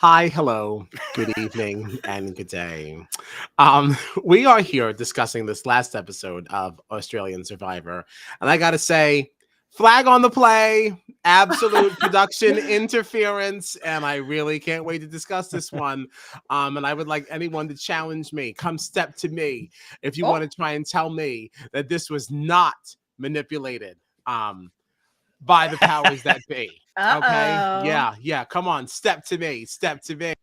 Hi, hello, good evening, and good day. Um, we are here discussing this last episode of Australian Survivor, and I gotta say, flag on the play, absolute production interference, and I really can't wait to discuss this one. And I would like anyone to challenge me. Come step to me if you want to try and tell me that this was not manipulated. By the powers that be. Okay. Yeah. Come on. Step to me. Step to me.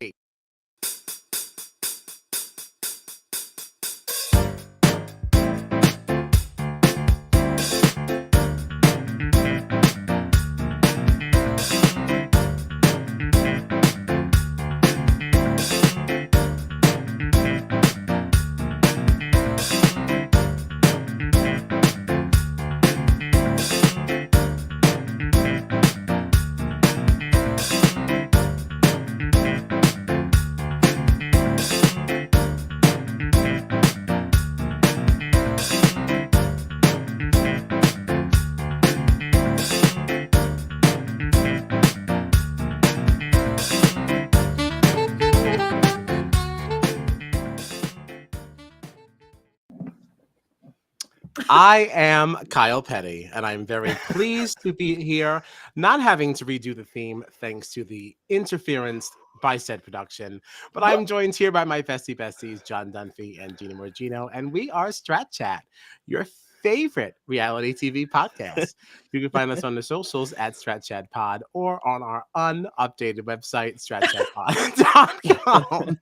I am Kyle Petty, and I'm very pleased to be here, not having to redo the theme thanks to the interference by said production. But I'm joined here by my besties, John Dunphy and Gina Morgino, and we are Strat Chat, your favorite reality TV podcast. You can find us on the socials at Strat Chat Pod or on our unupdated website, stratchatpod.com.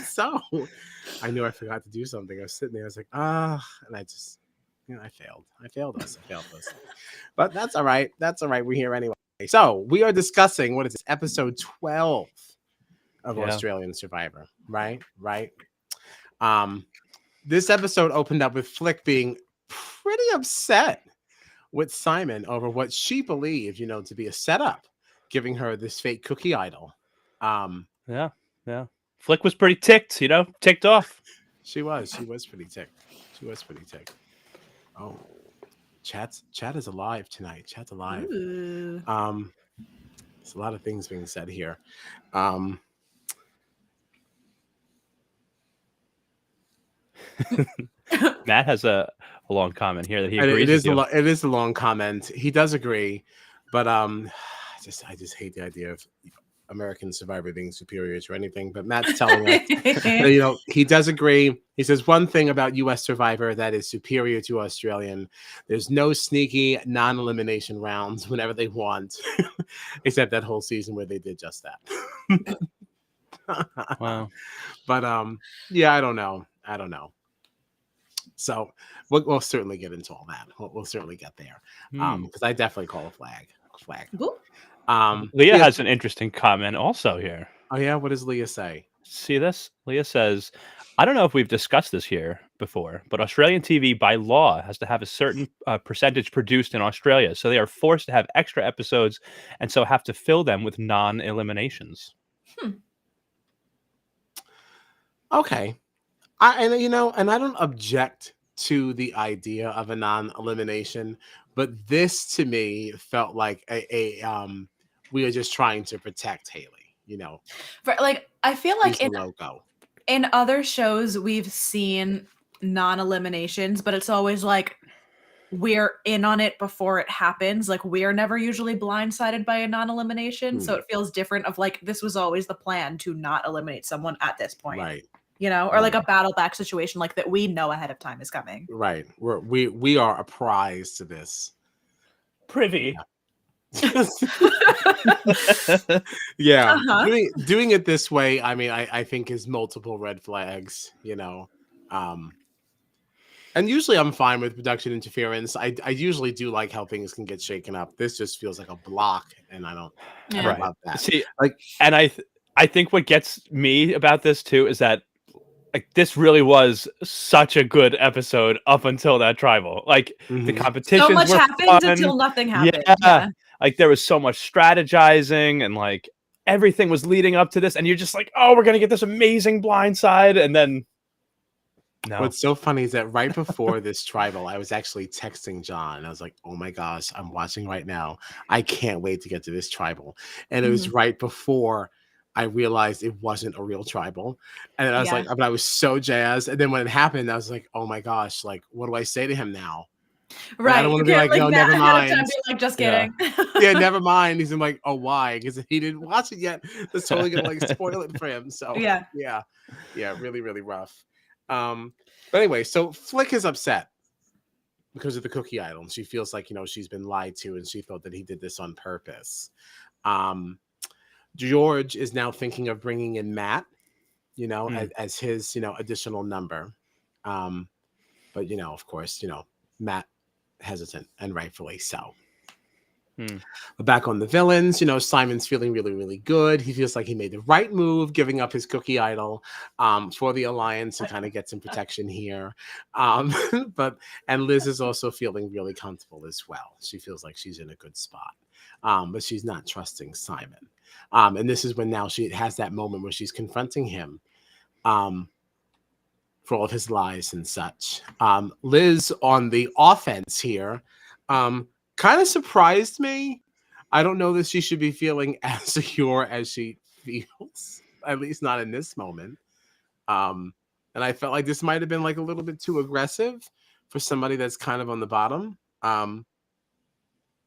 So I knew I forgot to do something. I was sitting there, I was like, and I just, I failed. I failed us. But that's all right. We're here anyway. So we are discussing, what is this, episode 12 of Australian Survivor, right? This episode opened up with Flick being pretty upset with Simon over what she believed, to be a setup, giving her this fake cookie idol. Yeah. Flick was pretty ticked, ticked off. She was pretty ticked. Oh, chat is alive tonight. Chat's alive. Ooh. There's a lot of things being said here. Matt has a long comment here that he agrees it is a long comment. He does agree, but I just hate the idea of American Survivor being superior to anything. But Matt's telling us that, he does agree. He says one thing about US Survivor that is superior to Australian: there's no sneaky non-elimination rounds whenever they want, except that whole season where they did just that. Wow. But yeah, I don't know. So we'll certainly get into all that. We'll certainly get there, because I definitely call a flag. Leah has an interesting comment also here. Oh yeah, what does Leah say? See this? Leah says, I don't know if we've discussed this here before, but Australian TV by law has to have a certain percentage produced in Australia, so they are forced to have extra episodes, and so have to fill them with non-eliminations. Okay. I don't object to the idea of a non-elimination, but this to me felt like we are just trying to protect Hayley, Like, I feel like in in other shows we've seen non-eliminations, but it's always like we're in on it before it happens. Like, we're never usually blindsided by a non-elimination, so it feels different. Of like, this was always the plan to not eliminate someone at this point, right? Or like a battle back situation, like that we know ahead of time is coming. Right. We are apprised to this. Privy. Yeah. Doing it this way, I mean, I think is multiple red flags, and usually I'm fine with production interference. I usually do like how things can get shaken up. This just feels like a block, and I don't love that. See, and I think what gets me about this too is that, like, this really was such a good episode up until that tribal. Like, the competitions so much were happened fun. until nothing happened. Yeah. Like, there was so much strategizing, and like everything was leading up to this, and you're just like, oh, we're gonna get this amazing blindside, and then no. What's so funny is that right before this tribal, I was actually texting John. I was like, oh my gosh, I'm watching right now. I can't wait to get to this tribal. And it was right before I realized it wasn't a real tribal. And then I was Yeah. like, but I was so jazzed. And then when it happened, I was like, oh my gosh, like, what do I say to him now? Like, I Right. don't want You to be can't like, no, never ahead of time mind. be like, just Yeah. kidding. Yeah, never mind. He's like, oh, why? Because he didn't watch it yet. That's totally gonna like spoil it for him. So Yeah. yeah, really, really rough. But anyway, so Flick is upset because of the cookie idol. She feels like, she's been lied to, and she thought that he did this on purpose. George is now thinking of bringing in Matt, as his, additional number. But of course, Matt hesitant, and rightfully so. But back on the villains, Simon's feeling really, really good. He feels like he made the right move, giving up his cookie idol for the Alliance and kind of get some protection here. And Liz is also feeling really comfortable as well. She feels like she's in a good spot, but she's not trusting Simon. And this is when now she has that moment where she's confronting him for all of his lies and such. Liz on the offense here kind of surprised me. I don't know that she should be feeling as secure as she feels, at least not in this moment. And I felt like this might have been like a little bit too aggressive for somebody that's kind of on the bottom. I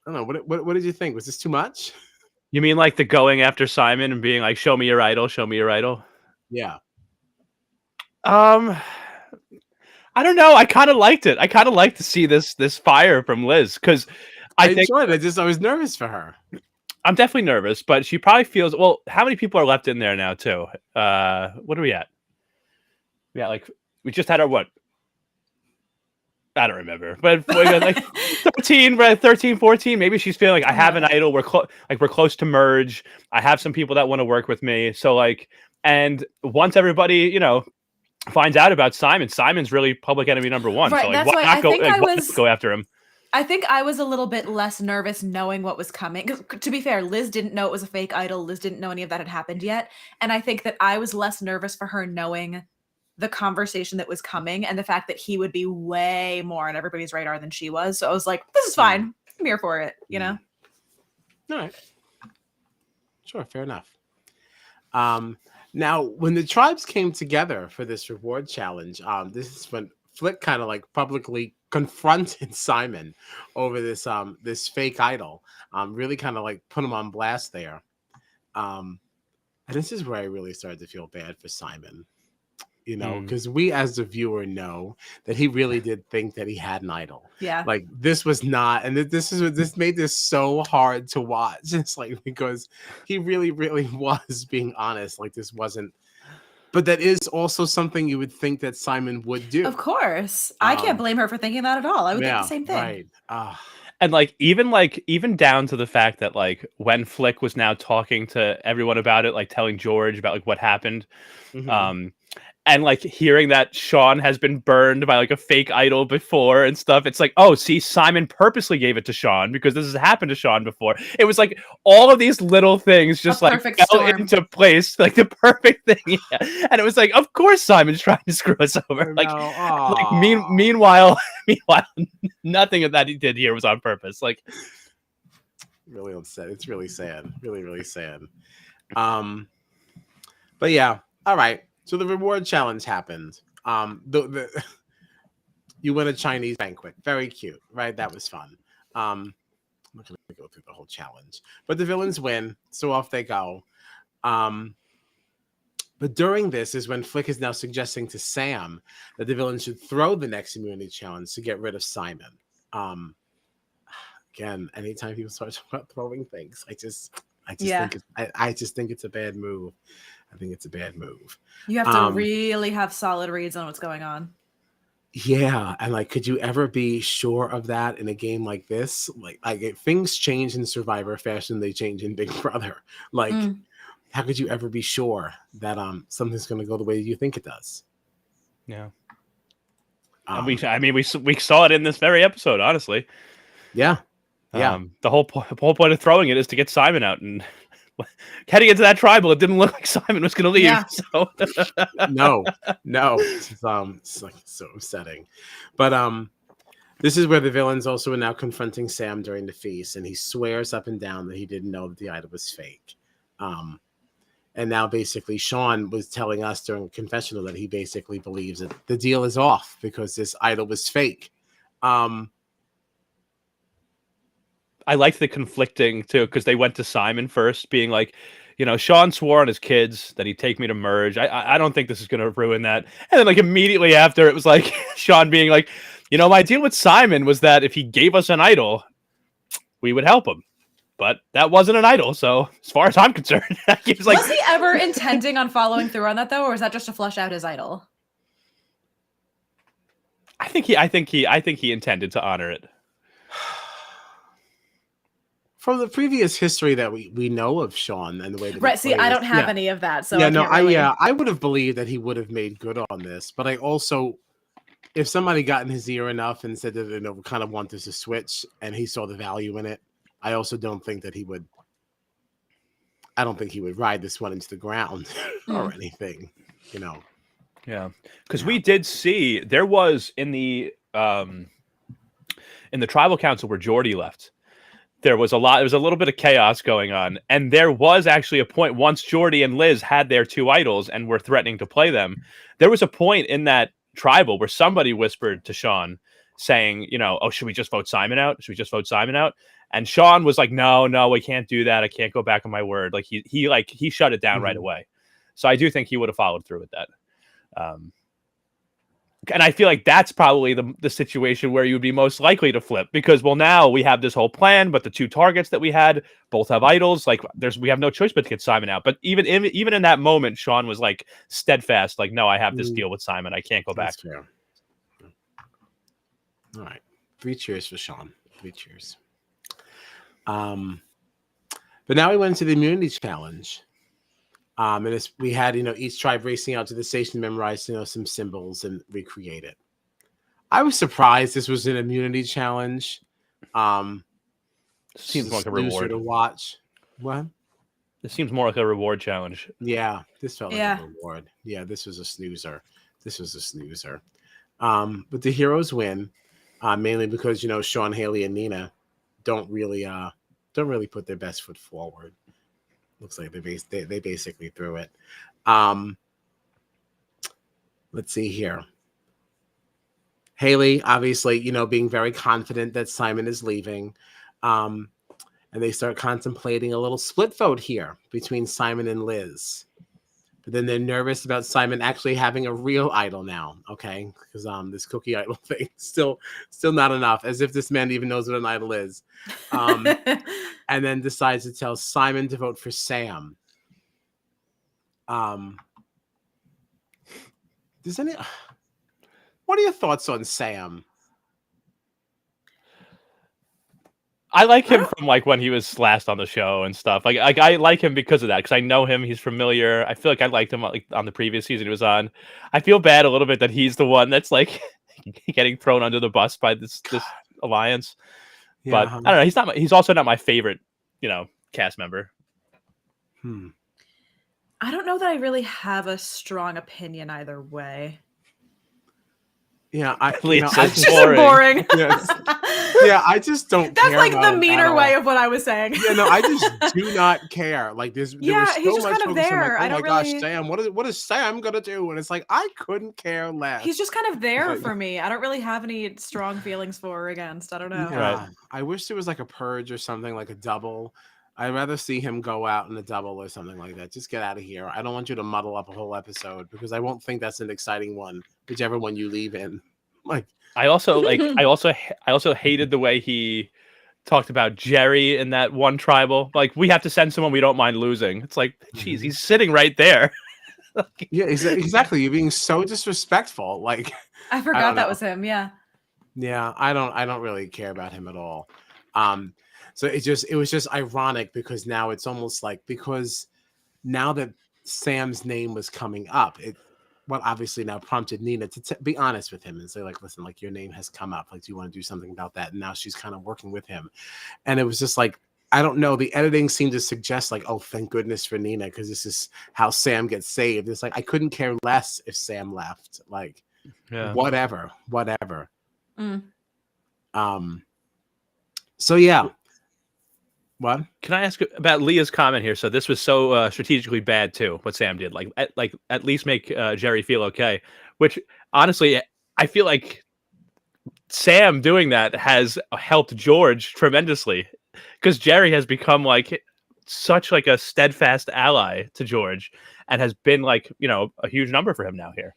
don't know. What did you think? Was this too much? You mean like the going after Simon and being like, show me your idol, show me your idol? Yeah. I don't know. I kind of liked it. I kind of like to see this fire from Liz, because I think enjoyed it. I was nervous for her. I'm definitely nervous, but she probably feels, well, how many people are left in there now too? What are we at? We just had our what? I don't remember, but like 13, 14, maybe she's feeling like I have an idol. We're close to merge. I have some people that want to work with me. So and once everybody, finds out about Simon, Simon's really public enemy number one. Right, So that's why why not I go, think I why was- not go after him? I think I was a little bit less nervous knowing what was coming. 'Cause to be fair, Liz didn't know it was a fake idol. Liz didn't know any of that had happened yet. And I think that I was less nervous for her knowing the conversation that was coming and the fact that he would be way more on everybody's radar than she was. So I was like, this is fine. I'm here for it, All right. Sure, fair enough. Now, when the tribes came together for this reward challenge, this is when Flick kind of like publicly confronted Simon over this fake idol. Really kind of like put him on blast there. And this is where I really started to feel bad for Simon. Because we as the viewer know that he really did think that he had an idol. Yeah. Like this was not, and this made this so hard to watch. It's like because he really, really was being honest. Like this wasn't, but that is also something you would think that Simon would do. Of course. I can't blame her for thinking that at all. I would think the same thing. Right. And even down to the fact that when Flick was now talking to everyone about it, telling George about what happened, and hearing that Sean has been burned by a fake idol before and stuff, it's like, oh, see, Simon purposely gave it to Sean because this has happened to Sean before. It was like all of these little things just fell into place, the perfect thing. Yeah. And it was like, of course Simon's trying to screw us over. Meanwhile, nothing of that he did here was on purpose. Really upset. It's really sad. Really, really sad. But yeah, all right. So the reward challenge happened. You win a Chinese banquet. Very cute, right? That was fun. I'm not going to go through the whole challenge. But the villains win, so off they go. But during this is when Flick is now suggesting to Sam that the villain should throw the next immunity challenge to get rid of Simon. Again, anytime people start talking about throwing things, I just think it's a bad move. I think it's a bad move. You have to really have solid reads on what's going on. Yeah, and could you ever be sure of that in a game like this? Things change in Survivor faster than they change in Big Brother. How could you ever be sure that something's going to go the way you think it does? Yeah. And we saw it in this very episode, honestly. Yeah. Yeah. The whole point of throwing it is to get Simon out, and heading into that tribal, it didn't look like Simon was going to leave. Yeah. So no, it's so upsetting. But this is where the villains also are now confronting Sam during the feast, and he swears up and down that he didn't know that the idol was fake. And now basically Sean was telling us during confessional that he basically believes that the deal is off because this idol was fake. I liked the conflicting too, because they went to Simon first, being like, Sean swore on his kids that he'd take me to merge. I don't think this is going to ruin that. And then like immediately after, it was like Sean being like, my deal with Simon was that if he gave us an idol, we would help him. But that wasn't an idol, so as far as I'm concerned, was he ever intending on following through on that though, or is that just to flush out his idol? I think he intended to honor it. From the previous history that we know of Sean and the way that right. See, I don't have any of that, so I would have believed that he would have made good on this, but I also, if somebody got in his ear enough and said that kind of want this to switch, and he saw the value in it, I also don't think that he would. I don't think he would ride this one into the ground or anything, Yeah, because we did see there was in the tribal council where Geordie left. There was a little bit of chaos going on, and there was actually a point once Geordie and Liz had their two idols and were threatening to play them. There was a point in that tribal where somebody whispered to Sean saying, oh, should we just vote Simon out? Should we just vote Simon out? And Sean was like, no, we can't do that. I can't go back on my word. Like he shut it down right away. So I do think he would have followed through with that. And I feel like that's probably the situation where you would be most likely to flip, because, well, now we have this whole plan, but the two targets that we had both have idols. Like we have no choice but to get Simon out. But even in that moment, Sean was like steadfast, like, no, I have this deal with Simon. I can't go back. Fair. All right. 3 cheers for Sean. 3 cheers. But now we went into the immunity challenge. And we had, each tribe racing out to the station to memorize, some symbols and recreate it. I was surprised this was an immunity challenge. Seems like a reward to watch. What? This seems more like a reward challenge. Yeah, this felt like a reward. Yeah, this was a snoozer. But the heroes win, mainly because Sean, Hayley, and Nina don't really put their best foot forward. Looks like they basically threw it. Let's see here. Hayley, obviously, being very confident that Simon is leaving. And they start contemplating a little split vote here between Simon and Liz. But then they're nervous about Simon actually having a real idol now, okay? Because this cookie idol thing still not enough, as if this man even knows what an idol is. And then decides to tell Simon to vote for Sam. What are your thoughts on Sam? I like him from like when he was last on the show and stuff. Like I like him because of that, because I know him. He's familiar. I feel like I liked him like on the previous season he was on. I feel bad a little bit that he's the one that's like getting thrown under the bus by this alliance. Yeah, but I don't know. He's also not my favorite, cast member. I don't know that I really have a strong opinion either way. Yeah, it's just boring. Yes. Yeah, I just don't That's care. That's like the meaner way of what I was saying. Yeah, no, I just do not care. Like there was so he's just much kind of there. Like, oh my gosh, Sam, what is Sam gonna do? And it's like I couldn't care less. He's just kind of there for me. I don't really have any strong feelings for or against. I don't know. Yeah, right. I wish there was like a purge or something, like a double. I'd rather see him go out in a double or something like that. Just get out of here. I don't want you to muddle up a whole episode, because I won't think that's an exciting one, whichever one you leave in. Like I also hated the way he talked about Jerry in that one tribal. Like, we have to send someone we don't mind losing. It's like, geez, he's sitting right there. Yeah, exactly. You're being so disrespectful. Like, I forgot that was him. Yeah. Yeah, I don't really care about him at all. So it was just ironic, because now it's almost like, because now that Sam's name was coming up, what obviously now prompted Nina to be honest with him and say, like, listen, like, your name has come up. Like, do you want to do something about that? And now she's kind of working with him. And it was just like, I don't know. The editing seemed to suggest like, oh, thank goodness for Nina, because this is how Sam gets saved. It's like, I couldn't care less if Sam left. Like, whatever. Mm. So yeah. What? Can I ask about Leah's comment here? So this was so strategically bad too. What Sam did, like at least make Jerry feel okay. Which honestly, I feel like Sam doing that has helped George tremendously, because Jerry has become like such like a steadfast ally to George, and has been like, you know, a huge number for him now here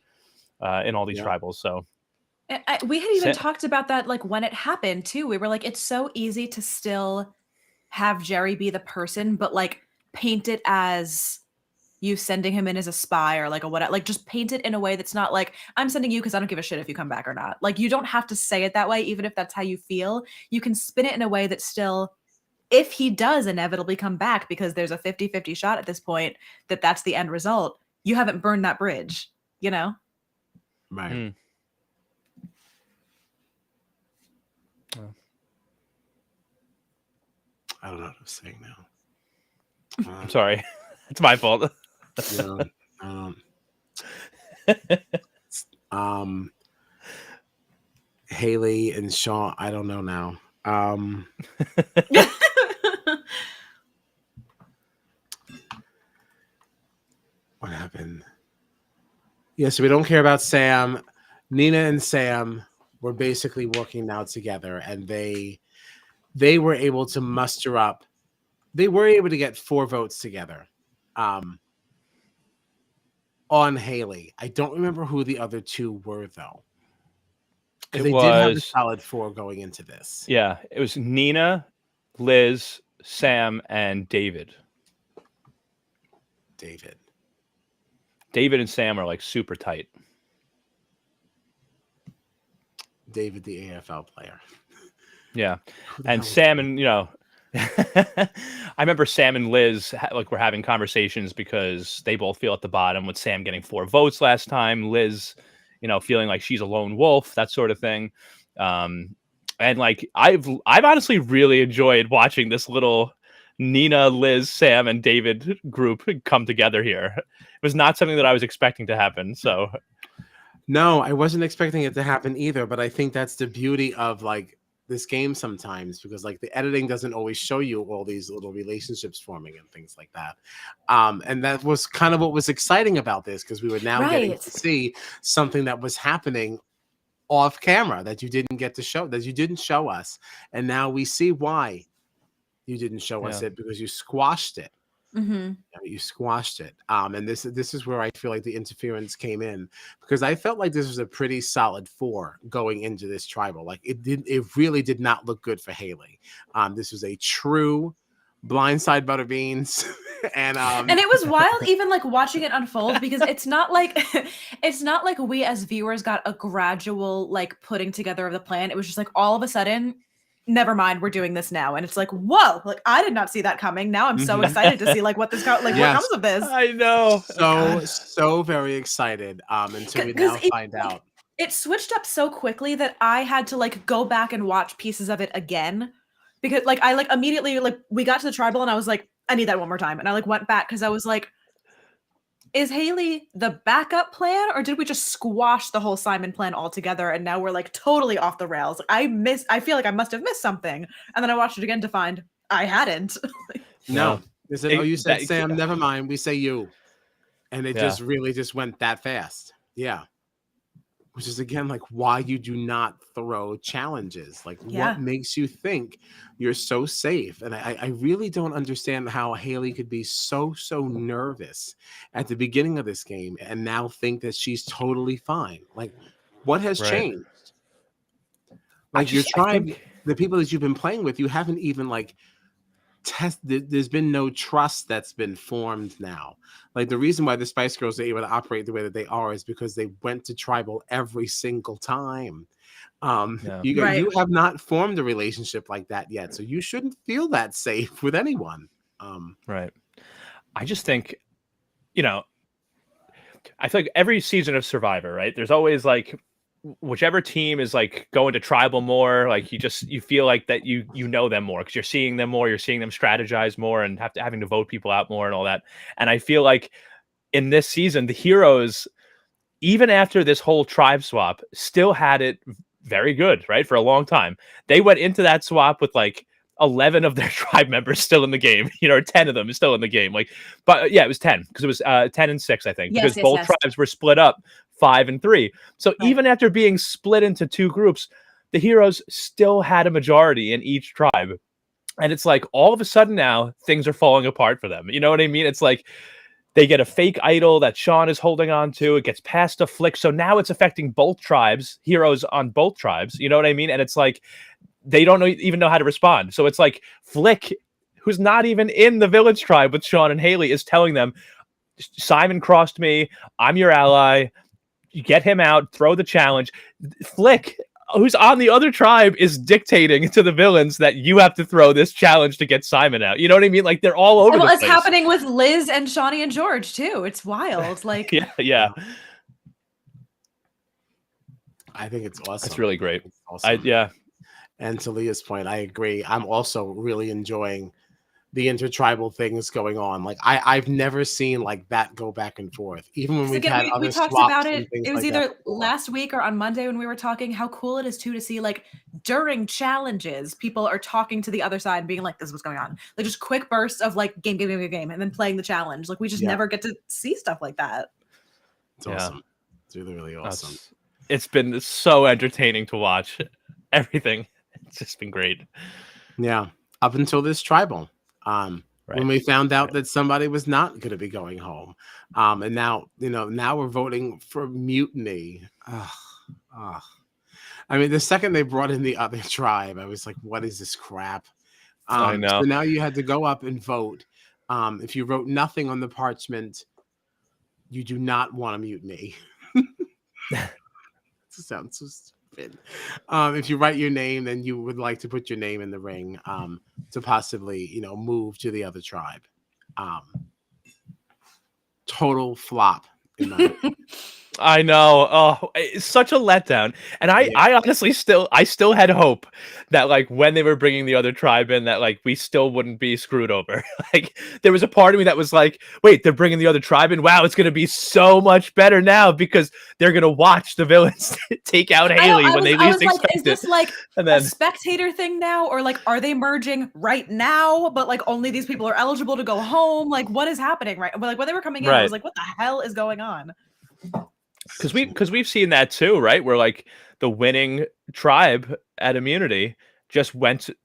in all these tribals. So we had even talked about that like when it happened too. We were like, it's so easy to still have Jerry be the person, but like paint it as you sending him in as a spy or like a what, like just paint it in a way that's not like, I'm sending you because I don't give a shit if you come back or not. Like you don't have to say it that way, even if that's how you feel. You can spin it in a way that still, if he does inevitably come back, because there's a 50-50 shot at this point that that's the end result, you haven't burned that bridge, you know? Right. I don't know what I'm saying now. I'm sorry. It's my fault. Hayley and Sean, I don't know now. What happened? Yeah, so we don't care about Sam. Nina and Sam were basically working now together, and they were able to muster up. They were able to get 4 votes together on Hayley. I don't remember who the other 2 were, though. Because they did have a solid 4 going into this. Yeah, it was Nina, Liz, Sam, and David. David and Sam are like super tight. David, the AFL player. Yeah, and Sam and, you know, I remember Sam and Liz like were having conversations because they both feel at the bottom, with Sam getting 4 votes last time, Liz, you know, feeling like she's a lone wolf, that sort of thing. And like I've honestly really enjoyed watching this little Nina, Liz, Sam, and David group come together here. It was not something that I was expecting to happen. So no, I wasn't expecting it to happen either, but I think that's the beauty of like this game sometimes, because like the editing doesn't always show you all these little relationships forming and things like that. And that was kind of what was exciting about this, because we were now getting to see something that was happening off camera that you didn't get to show, that you didn't show us. And now we see why you didn't show us it, because you squashed it. You squashed it. And this is where I feel like the interference came in, because I felt like this was a pretty solid 4 going into this tribal. Like it really did not look good for Hayley. This was a true blindside Butterbeans. and it was wild even like watching it unfold, because it's not like we as viewers got a gradual like putting together of the plan. It was just like all of a sudden, never mind, we're doing this now. And it's like, whoa, like I did not see that coming. Now I'm so excited to see like what what comes of this. I know. So very excited until we now find out. It switched up so quickly that I had to like go back and watch pieces of it again, because like I like immediately like we got to the tribal and I was like, I need that one more time. And I like went back because I was like, is Hayley the backup plan, or did we just squash the whole Simon plan altogether and now we're like totally off the rails? I feel like I must have missed something. And then I watched it again to find I hadn't. No. They said, oh, you said Sam, never mind. We say you. And it just really just went that fast. Yeah. Which is again like why you do not throw challenges. Like what makes you think you're so safe? And I really don't understand how Hayley could be so nervous at the beginning of this game and now think that she's totally fine. Like what has changed? Like you're trying, the people that you've been playing with, you haven't even like there's been no trust that's been formed now. Like the reason why the Spice Girls are able to operate the way that they are is because they went to tribal every single time. You have not formed a relationship like that yet, so you shouldn't feel that safe with anyone. Right. I just think, you know, I feel like every season of Survivor, right? There's always like whichever team is like going to tribal more, like you feel like that you know them more because you're seeing them more, you're seeing them strategize more and having to vote people out more and all that. And I feel like in this season, the heroes, even after this whole tribe swap, still had it very good, right? For a long time. They went into that swap with like 11 of their tribe members still in the game, or 10 of them is still in the game. But yeah, it was 10 because it was 10 and 6, I think, Yes, because yes, both yes. tribes were split up 5 and 3. So Right. even after being split into 2 groups, the heroes still had a majority in each tribe. And it's like all of a sudden now things are falling apart for them. You know what I mean? It's like they get a fake idol that Sean is holding on to. It gets passed to Flick. So now it's affecting both tribes, heroes on both tribes. You know what I mean? And it's like they don't even know how to respond. So it's like Flick, who's not even in the village tribe with Sean and Hayley, is telling them, Simon crossed me. I'm your ally. You get him out. Throw the challenge. Flick, who's on the other tribe, is dictating to the villains that you have to throw this challenge to get Simon out. You know what I mean? Like they're all over the place. It's happening with Liz and Shawnee and George too. It's wild. Like yeah. I think it's awesome. It's really great. It's awesome. Yeah. And to Leah's point, I agree. I'm also really enjoying the intertribal things going on. Like I've never seen like that go back and forth. Even when we've had other we talked swaps about and it. things It was like either that. last week or on Monday when we were talking how cool it is too to see like during challenges, people are talking to the other side and being like, "This is what's going on." Like just quick bursts of like game, and then playing the challenge. Like we just never get to see stuff like that. It's awesome. It's really, really awesome. It's been so entertaining to watch. Everything. It's just been great. Yeah. Up until this tribal. When we found out that somebody was not going to be going home. And now, now we're voting for mutiny. I mean, the second they brought in the other tribe, I was like, what is this crap? I know. So now you had to go up and vote. If you wrote nothing on the parchment, you do not want a mutiny. That sounds so stupid. If you write your name, then you would like to put your name in the ring to possibly, move to the other tribe. Total flop. In my I know. Oh, it's such a letdown. And I honestly still had hope that like when they were bringing the other tribe in, that like we still wouldn't be screwed over. Like there was a part of me that was like, wait, they're bringing the other tribe in. Wow, it's going to be so much better now because they're going to watch the villains take out Hayley when they least expect it. Is this like and then, a spectator thing now, or like are they merging right now? But like only these people are eligible to go home. Like what is happening right? But like when they were coming in, I was like, what the hell is going on? Because we've seen that too, right? Where like the winning tribe at immunity just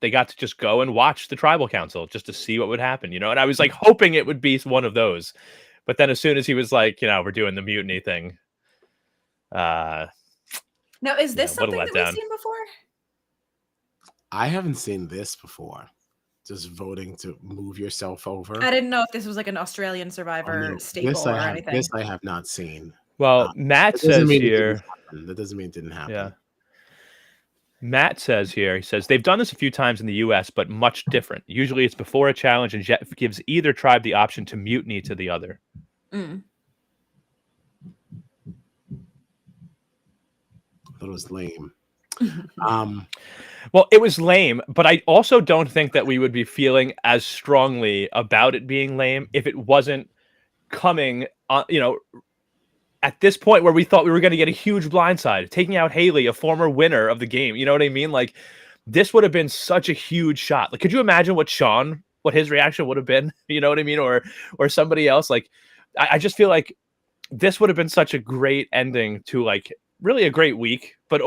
they got to just go and watch the tribal council just to see what would happen, And I was like hoping it would be one of those, but then as soon as he was like, we're doing the mutiny thing. Now, is this something that we've seen before? I haven't seen this before. Just voting to move yourself over. I didn't know if this was like an Australian Survivor staple or anything. This I have not seen. Well, Matt says here. That doesn't mean it didn't happen. Yeah. Matt says here, he says, they've done this a few times in the U.S., but much different. Usually it's before a challenge and gives either tribe the option to mutiny to the other. I thought it was lame. Well, it was lame, but I also don't think that we would be feeling as strongly about it being lame if it wasn't coming, at this point where we thought we were going to get a huge blindside, taking out Hayley, a former winner of the game. You know what I mean? Like this would have been such a huge shot. Like, could you imagine what his reaction would have been? You know what I mean? Or somebody else. Like, I just feel like this would have been such a great ending to like really a great week, but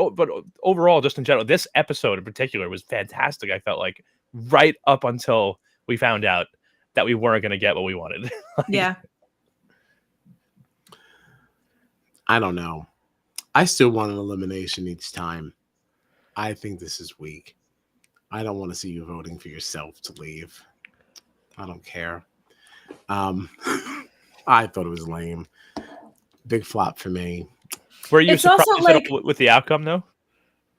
overall, just in general, this episode in particular was fantastic. I felt like right up until we found out that we weren't going to get what we wanted. Yeah. I don't know. I still want an elimination each time. I think this is weak. I don't want to see you voting for yourself to leave. I don't care. I thought it was lame. Big flop for me. Were you surprised with the outcome, though?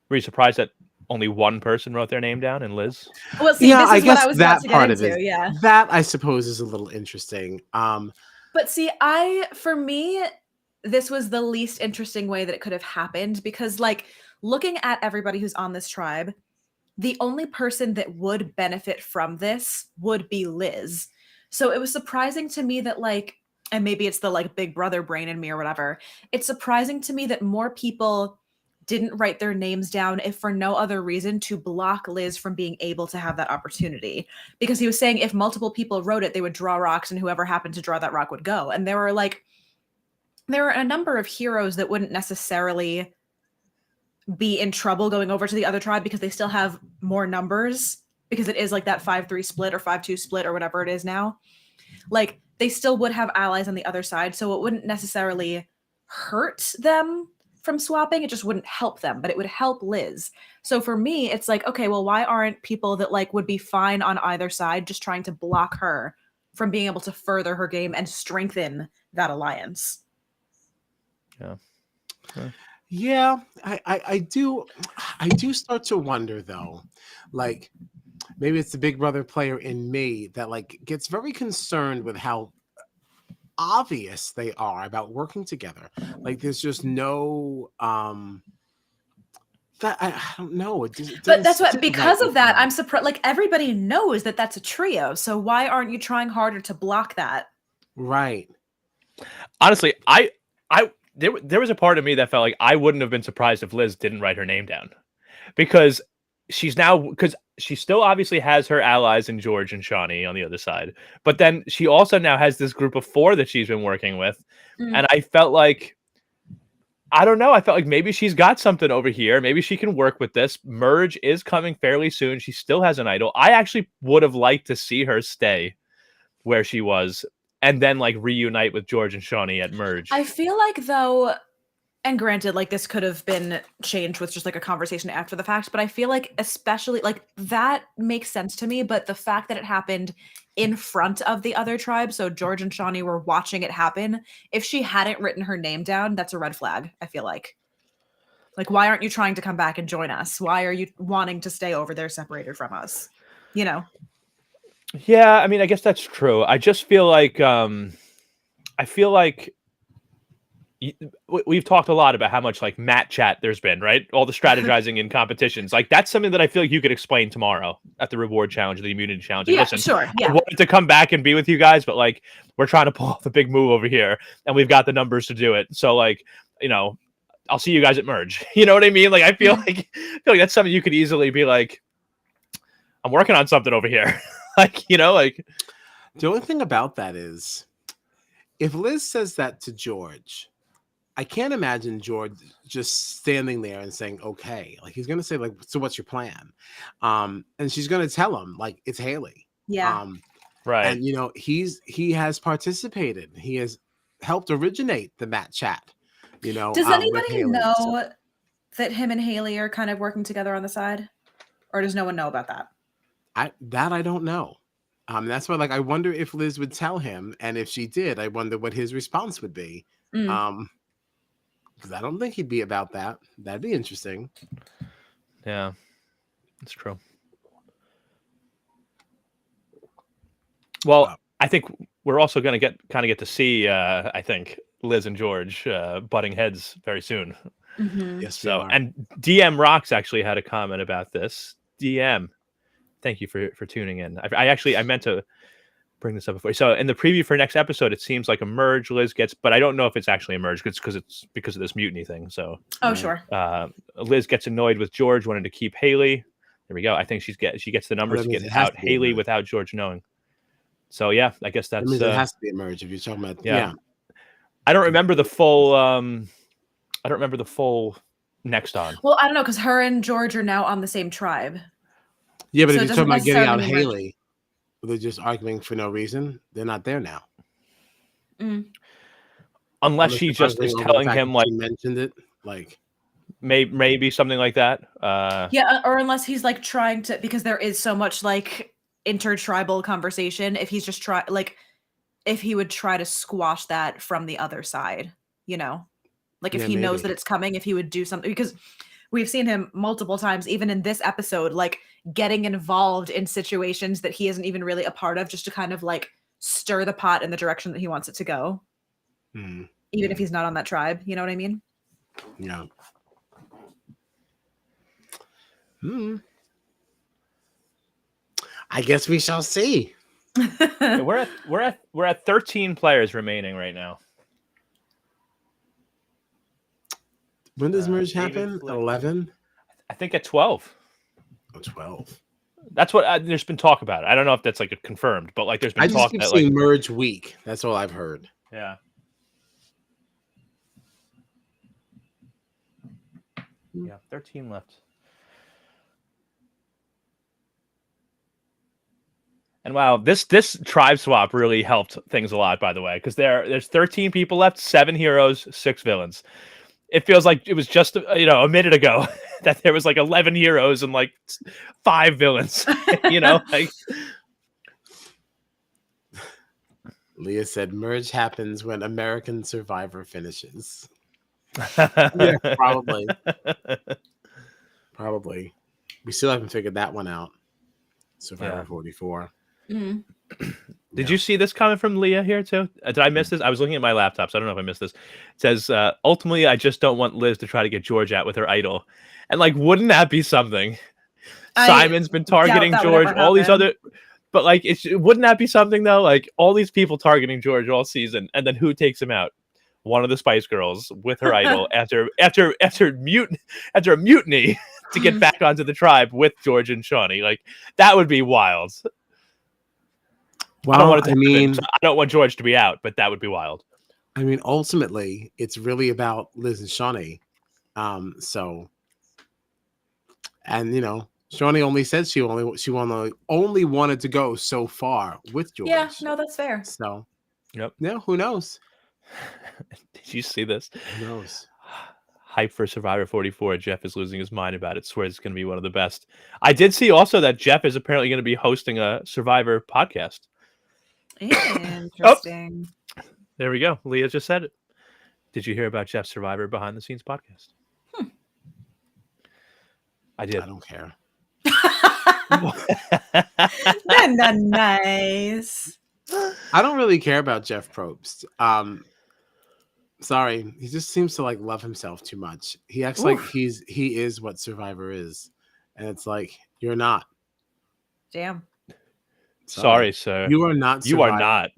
Were you surprised that only one person wrote their name down, and Liz? Well, see, this is what I was about to get into. Yeah, that I suppose is a little interesting. But see, for me, this was the least interesting way that it could have happened because, like, looking at everybody who's on this tribe, the only person that would benefit from this would be Liz. So it was surprising to me that, like, and maybe it's the like big brother brain in me or whatever. It's surprising to me that more people didn't write their names down, if for no other reason, to block Liz from being able to have that opportunity. Because he was saying if multiple people wrote it, they would draw rocks, and whoever happened to draw that rock would go. And there were a number of heroes that wouldn't necessarily be in trouble going over to the other tribe because they still have more numbers, because it is like that 5-3 split or 5-2 split or whatever it is now. Like, they still would have allies on the other side, so it wouldn't necessarily hurt them from swapping. It just wouldn't help them, but it would help Liz. So for me, it's like, okay, well, why aren't people that like would be fine on either side just trying to block her from being able to further her game and strengthen that alliance? Yeah, I do start to wonder though, like maybe it's the Big Brother player in me that like gets very concerned with how obvious they are about working together. Like there's just no that I don't know. But that's what, because of that, I'm surprised. Like everybody knows that that's a trio. So why aren't you trying harder to block that? Right. Honestly, there was a part of me that felt like I wouldn't have been surprised if Liz didn't write her name down, because she still obviously has her allies in George and Shawnee on the other side, but then she also now has this group of 4 that she's been working with, and I felt like, I don't know, I felt like maybe she's got something over here. Maybe she can work with this. Merge is coming fairly soon. She still has an idol. I actually would have liked to see her stay where she was and then like reunite with George and Shawnee at Merge. I feel like though, and granted, like this could have been changed with just like a conversation after the fact, but I feel like especially like that makes sense to me. But the fact that it happened in front of the other tribe, so George and Shawnee were watching it happen, if she hadn't written her name down, that's a red flag, I feel like. Like, why aren't you trying to come back and join us? Why are you wanting to stay over there separated from us? You know? Yeah, I mean, I guess that's true. I just feel like we've talked a lot about how much like Matt chat there's been, right? All the strategizing in competitions. Like that's something that I feel like you could explain tomorrow at the reward challenge, or the immunity challenge. Like, Yeah, listen, sure. Yeah. I wanted to come back and be with you guys, but like we're trying to pull off the big move over here and we've got the numbers to do it. So like, you know, I'll see you guys at Merge. You know what I mean? Like I feel like that's something you could easily be like, I'm working on something over here. Like, you know, like the only thing about that is if Liz says that to George, I can't imagine George just standing there and saying, okay, like he's going to say like, so what's your plan? And she's going to tell him like, it's Hayley. Yeah. right. And you know, he has participated. He has helped originate the Matt chat, you know. Does with anybody Hayley, know so. that him and Hayley are kind of working together on the side? Or does no one know about that? I don't know. That's why, like, I wonder if Liz would tell him, and if she did, I wonder what his response would be. Because I don't think he'd be about that. That'd be interesting. Yeah, that's true. Well, I think we're also going to get to see, I think, Liz and George butting heads very soon. Mm-hmm. Yes. So, and DM Rocks actually had a comment about this. DM, thank you for tuning in. I meant to bring this up before. So in the preview for next episode, it seems like a merge Liz gets, but I don't know if it's actually a merge because of this mutiny thing. So Sure. Liz gets annoyed with George, wanting to keep Hayley. There we go. I think she gets the numbers to get out Hayley without George knowing. So yeah, I guess that's it has to be a merge if you're talking about yeah. I don't remember the full. I don't remember the full next on. Well, I don't know because her and George are now on the same tribe. Yeah, but So if you're talking about getting out necessarily Hayley, they're just arguing for no reason. They're not there now. Unless she just is telling him like she mentioned it, like maybe something like that. Yeah, or unless he's like trying to, because there is so much like intertribal conversation. If he's just if he would try to squash that from the other side, you know, like if he knows that it's coming, if he would do something, because we've seen him multiple times, even in this episode, like getting involved in situations that he isn't even really a part of, just to kind of like stir the pot in the direction that he wants it to go. Even if he's not on that tribe, you know what I mean? Yeah. I guess we shall see. We're at 13 players remaining right now. When does merge David happen? Flick. 11? I think at 12. Oh, 12. That's what there's been talk about it. I don't know if that's like a confirmed, but like there's been I just talk keep that seeing like merge week. That's all I've heard. yeah. Yeah, 13 left. And wow, this tribe swap really helped things a lot, by the way, because there's 13 people left, 7 heroes, 6 villains. It feels like it was just a minute ago that there was like 11 heroes and like 5 villains. Like Leah said merge happens when American Survivor finishes. Yeah, probably. Probably. We still haven't figured that one out. Survivor 44. Mm. Did you see this comment from Leah here too? Did I miss this? I was looking at my laptop, so I don't know if I missed this. It says, ultimately, I just don't want Liz to try to get George out with her idol. And like, wouldn't that be something? Simon's been targeting George, all these other... But like, wouldn't that be something though? Like all these people targeting George all season, and then who takes him out? One of the Spice Girls with her idol after a mutiny to get back onto the tribe with George and Shawnee. Like that would be wild. Well, I don't want George to be out, but that would be wild. I mean, ultimately, it's really about Liz and Shawnee. So, and Shawnee only said she only wanted to go so far with George. Yeah, no, that's fair. So, yep. Yeah, who knows? Did you see this? Who knows? Hype for Survivor 44. Jeff is losing his mind about it. Swears it's going to be one of the best. I did see also that Jeff is apparently going to be hosting a Survivor podcast. Interesting. Oh, there we go. Leah just said it. Did you hear about Jeff's Survivor behind the scenes podcast? I did. I don't care. Nice. I don't really care about Jeff Probst. Sorry, he just seems to like love himself too much. He acts like he is what Survivor is, and it's like you're not. Damn. Sorry, sir. You are not. You are not.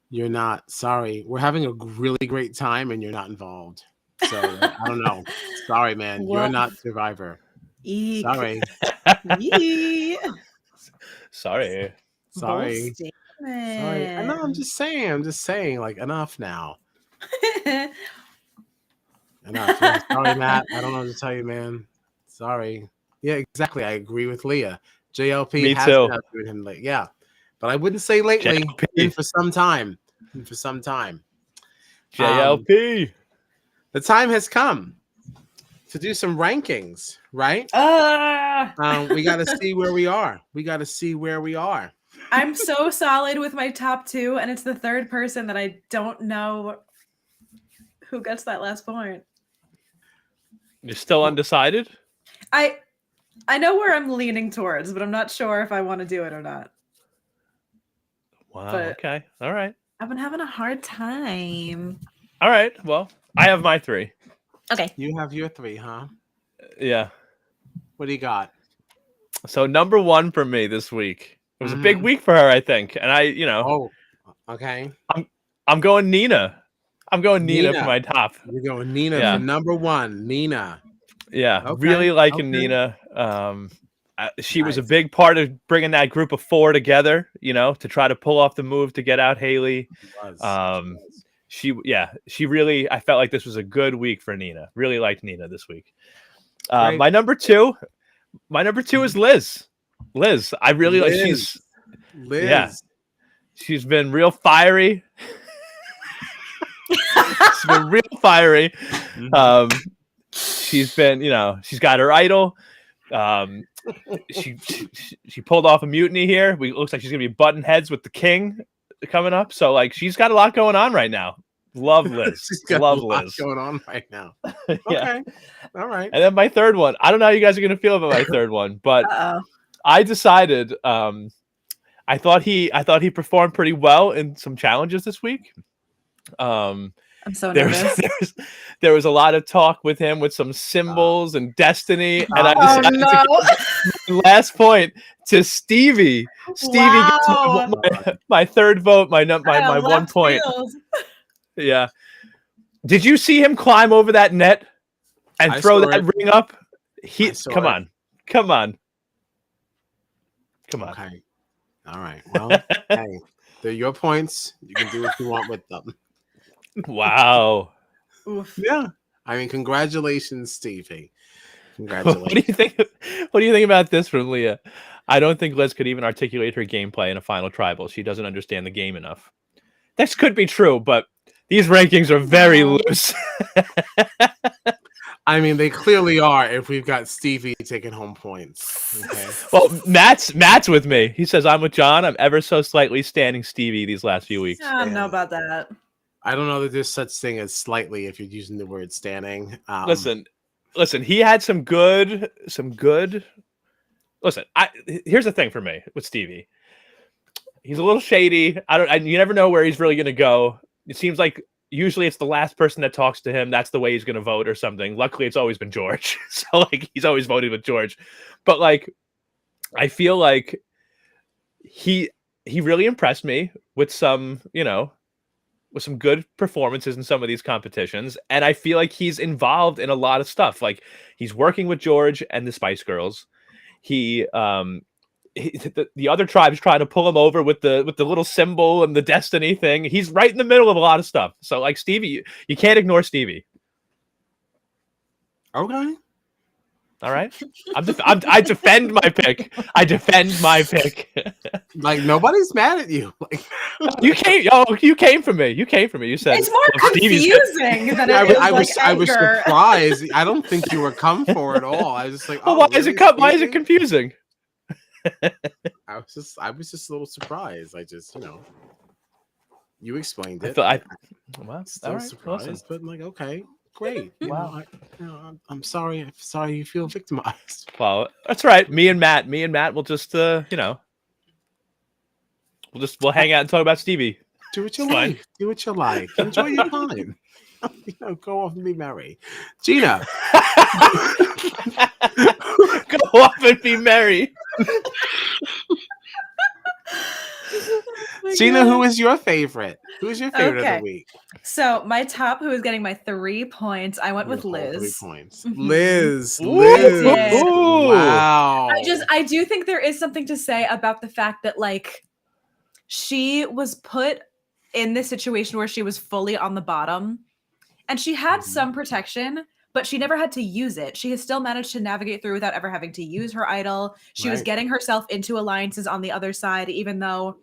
You're not. Sorry, we're having a really great time, and you're not involved. So I don't know. Sorry, man. You're not Survivor. Eek. Sorry. Sorry. Sorry. I know. I'm just saying. Like enough now. Enough. Yeah, sorry, Matt. I don't know what to tell you, man. Sorry. Yeah, exactly. I agree with Leah. JLP Me has too. been out doing him late. Yeah, but I wouldn't say lately. Been for some time. JLP. The time has come to do some rankings, right? We got to see where we are. I'm so solid with my top 2, and it's the third person that I don't know who gets that last point. You're still undecided? I know where I'm leaning towards, but I'm not sure if I want to do it or not. Wow. But okay. All right. I've been having a hard time. All right. Well, I have my 3. Okay. You have your 3, huh? Yeah. What do you got? So number 1 for me this week. It was a big week for her, I think. And Oh, okay. I'm going Nina. I'm going Nina for my top. You're going Nina for number 1. Nina. Yeah, Okay, really liking Nina. She was a big part of bringing that group of 4 together, to try to pull off the move to get out Hayley. She really, I felt like this was a good week for Nina. Really liked Nina this week. My number 2 is Liz. Liz, I really like. Liz. Yeah, she's been real fiery. She's been real fiery. She's been, she's got her idol. She pulled off a mutiny here. It looks like she's gonna be button heads with the king coming up. So like she's got a lot going on right now. Love Liz. Love Liz. Going on right now. Yeah. Okay. All right. And then my third one. I don't know how you guys are gonna feel about my third one, but I decided I thought he performed pretty well in some challenges this week. I'm so nervous. There was a lot of talk with him with some symbols and destiny, and I decided to give my last point to Stevie. Stevie gets my third vote, my 1 point. Yeah. Did you see him climb over that net? and I throw saw that it. ring up. I saw Come it. on. Come on. Okay. All right. Well, hey, they're your points. You can do what you want with them. Wow. Oof. Yeah. I mean, congratulations, Stevie. What Congratulations. do you think? What do you think about this from Leah? I don't think Liz could even articulate her gameplay in a final tribal. She doesn't understand the game enough. This could be true, but these rankings are very Wow. loose. I mean, they clearly are if we've got Stevie taking home points. Okay. Well, Matt's with me. He says, I'm with John. I'm ever so slightly standing Stevie these last few weeks. I don't know about that. I don't know that there's such thing as slightly if you're using the word standing. Listen, he had some good. Listen, here's the thing for me with Stevie. He's a little shady. You never know where he's really going to go. It seems like usually it's the last person that talks to him. That's the way he's going to vote or something. Luckily, it's always been George. So like he's always voted with George. But like, I feel like he really impressed me with some, with some good performances in some of these competitions. And I feel like he's involved in a lot of stuff. Like he's working with George and the Spice Girls. The other tribes trying to pull him over with the little symbol and the destiny thing. He's right in the middle of a lot of stuff. So like Stevie, you can't ignore Stevie. Okay. All right. I defend my pick. I defend my pick. Like nobody's mad at you. Like you came for me. You came for me. You said It's more confusing than it is I like was anger. surprised. I don't think you were come for at all. I was just like, well, oh, why really, is it why is it Stevie? confusing? I was just a little surprised. I just, you explained it. Well, Still all right, surprised, listen. but like, okay, great. Wow. I'm sorry. I'm sorry you feel victimized. Well, that's right. Me and Matt will just we'll hang out and talk about Stevie. Do what you It's fine. like. Do what you like. Enjoy your time. Go off and be merry. Gina. Go off and be merry. Oh Gina, who is your favorite? Who is your favorite of Okay. the week? So my top, who is getting my 3 points, I went with Your whole 3 Liz. points. Mhm. Liz. Ooh. Liz. Ooh. Wow. I do think there is something to say about the fact that like she was put in this situation where she was fully on the bottom and she had Mhm. some protection, but she never had to use it. She has still managed to navigate through without ever having to use her idol. She was Right. getting herself into alliances on the other side, even though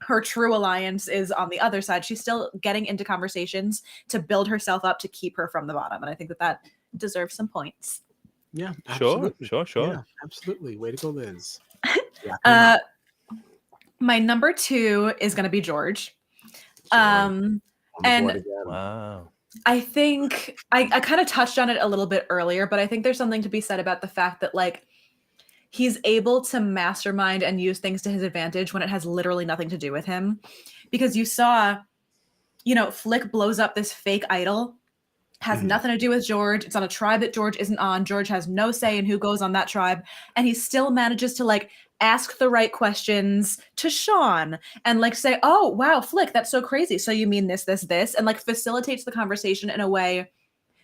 her true alliance is on the other side. She's still getting into conversations to build herself up to keep her from the bottom. And I think that deserves some points. Yeah, Sure. absolutely. Sure. Yeah, absolutely. Way to go, Liz. Yeah, My number 2 is going to be George. on the and board again. Wow. I think I kind of touched on it a little bit earlier, but I think there's something to be said about the fact that like he's able to mastermind and use things to his advantage when it has literally nothing to do with him. Because you saw, Flick blows up this fake idol, has Mhm. nothing to do with George. It's on a tribe that George isn't on. George has no say in who goes on that tribe. And he still manages to like ask the right questions to Sean and like say, oh, wow, Flick, that's so crazy. So you mean this, and like facilitates the conversation in a way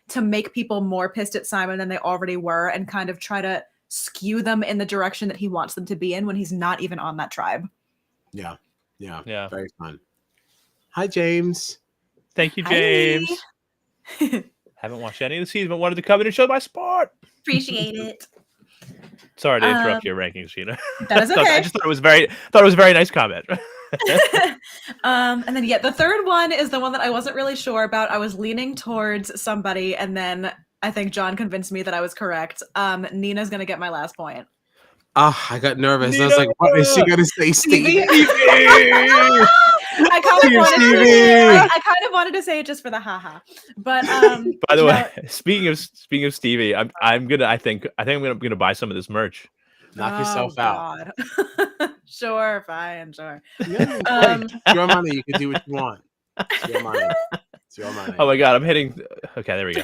to make people more pissed at Simon than they already were and kind of try to skew them in the direction that he wants them to be in when he's not even on that tribe. Yeah. Yeah. Very fun. Hi, James. Thank you, Hi. James. Haven't watched any of the season, but wanted to come in and show my sport. Appreciate it. Sorry to interrupt your rankings, Gina. That is I okay. just thought it was a very nice comment. And then the third one is the one that I wasn't really sure about. I was leaning towards somebody, and then I think John convinced me that I was correct. Nina's gonna get my last point. I got nervous. I was like, what is she gonna say, Stevie? I kind of wanted to say it just for the haha. But by the way, speaking of Stevie, I'm gonna buy some of this merch. Knock yourself out. Sure, fine, sure. Yeah, it's your money. You can do what you want. It's your money. It's your money. Oh my god, I'm hitting. Okay, there we go.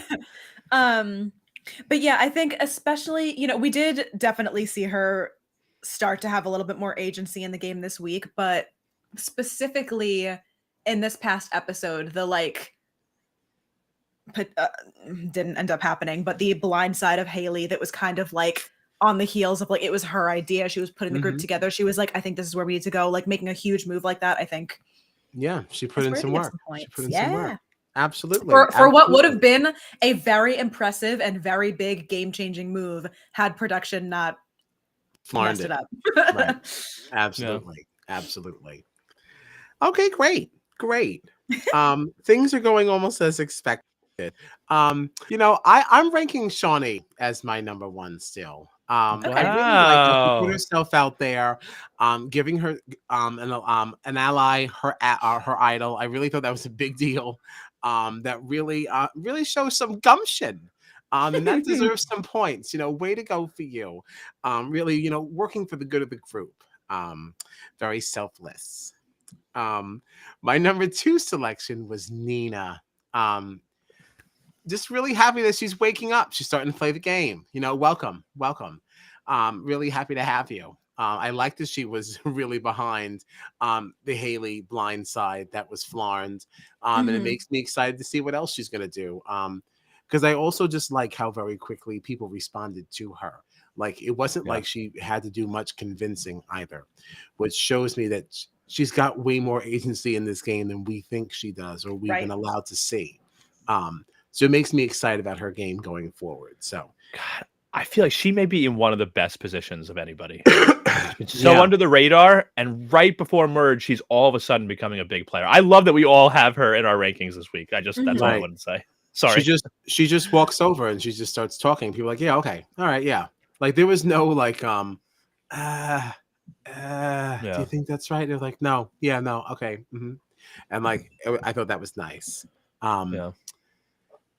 But yeah, I think especially, we did definitely see her start to have a little bit more agency in the game this week, but specifically in this past episode, the like didn't end up happening, but the blind side of Hayley that was kind of like on the heels of like, it was her idea. She was putting the group together. She was like, I think this is where we need to go. Like making a huge move like that. I think. Yeah, she put in some work. She put in some work. Absolutely. For what would have been a very impressive and very big game-changing move had production not messed it up. Right. Absolutely. Yeah. Absolutely. Okay, great. Things are going almost as expected. I'm ranking Shawnee as my number one still. I really like that she put herself out there, giving her an ally, her idol. I really thought that was a big deal. That really shows some gumption. And that deserves some points. Way to go for you. Really, working for the good of the group. Very selfless. My number 2 selection was Nina. Just really happy that she's waking up. She's starting to play the game. Welcome. Really happy to have you. I like that she was really behind the Hayley blind side that was Flarned. And it makes me excited to see what else she's going to do. Because I also just like how very quickly people responded to her. Like, it wasn't like she had to do much convincing either, which shows me that she's got way more agency in this game than we think she does or we've been allowed to see. So it makes me excited about her game going forward. So, God, I feel like she may be in one of the best positions of anybody. It's so under the radar, and right before merge, she's all of a sudden becoming a big player. I love that we all have her in our rankings this week. That's all I wanted to say. Sorry. She just walks over and she just starts talking. People are like, yeah, okay, all right, yeah. Like, there was no like, do you think that's right? They're like, no, yeah, no, okay, and like, I thought that was nice.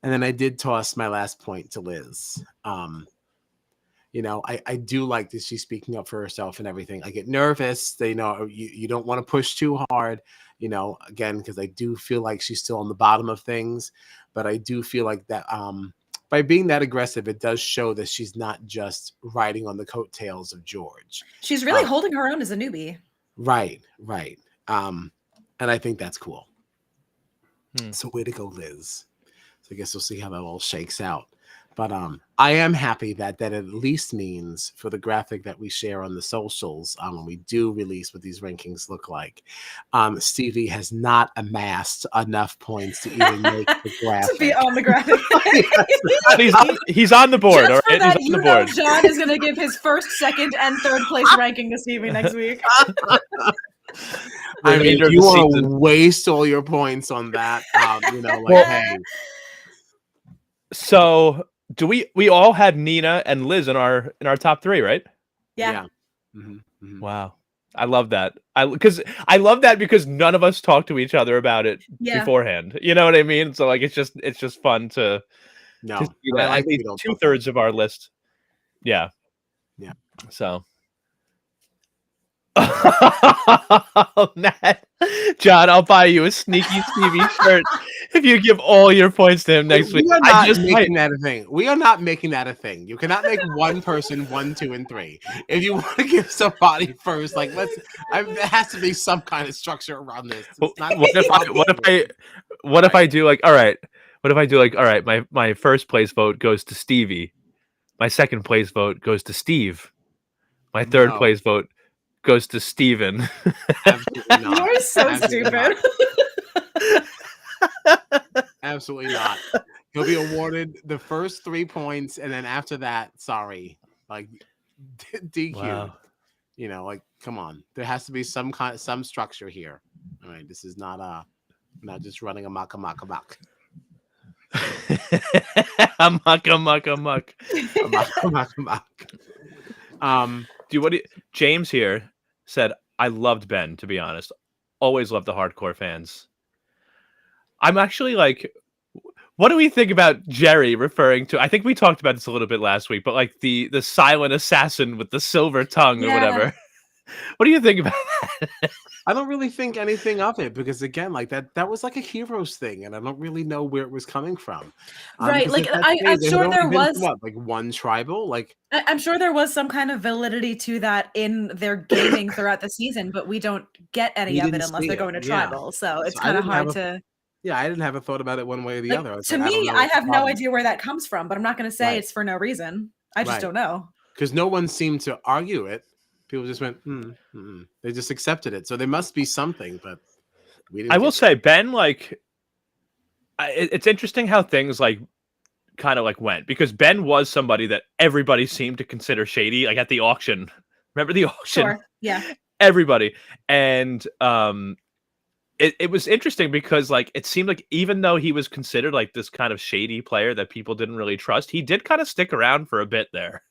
And then I did toss my last point to Liz. I do like that she's speaking up for herself and everything. I get nervous. You don't want to push too hard, again, because I do feel like she's still on the bottom of things. But I do feel like that by being that aggressive, it does show that she's not just riding on the coattails of George. She's really holding her own as a newbie. Right. And I think that's cool. So way to go, Liz. I guess we'll see how that all shakes out. But I am happy that at least means for the graphic that we share on the socials when we do release what these rankings look like, Stevie has not amassed enough points to even make the graphic. To be on the graphic. he's on the board. Just for that, he's on the board. John is going to give his first, second, and third place ranking to Stevie next week. I mean, if you want to waste all your points on that, hey. So do we all had Nina and Liz in our top 3, right? Yeah. Wow. I love that. I love that because none of us talked to each other about it beforehand. You know what I mean? So like, it's just fun to see that. At least 2/3 of our list. Yeah. So Matt, John, I'll buy you a sneaky Stevie shirt if you give all your points to him next week. We are not making that a thing. We are not making that a thing. You cannot make one person 1, 2, and 3. If you want to give somebody first, like there has to be some kind of structure around this. What if I do like, all right? What if I do like, all right? My first place vote goes to Stevie. My second place vote goes to Steve. My third place vote goes to Steven. Absolutely not. You're so stupid. Absolutely not. He'll be awarded the first 3 points, and then after that, sorry, like DQ. Wow. Like, come on. There has to be some structure here. All right, this is not just running amok. Amok. James here said, I loved Ben, to be honest. Always loved the hardcore fans. I'm actually like, what do we think about Jerry referring to, I think we talked about this a little bit last week, but like the silent assassin with the silver tongue or whatever. What do you think about that? I don't really think anything of it because, again, like that was like a heroes thing, and I don't really know where it was coming from. Right, like I'm sure there was like one tribal, like I'm sure there was some kind of validity to that in their gaming throughout the season, but we don't get any of it unless they're going to tribal. So it's kind of hard to. Yeah, I didn't have a thought about it one way or the Like, other. I was to like, I don't me, know I what the have no problem- idea where that comes from, but I'm not going to say Right. it's for no reason. I just Right. don't know. because no one seemed to argue it. People just went, they just accepted it. So there must be something, but we didn't. I will get say, Ben, like, it's interesting how things like kind of like went, because Ben was somebody that everybody seemed to consider shady, like at the auction. Remember the auction? Sure. Yeah. Everybody. And it was interesting because like it seemed like even though he was considered like this kind of shady player that people didn't really trust, he did kind of stick around for a bit there.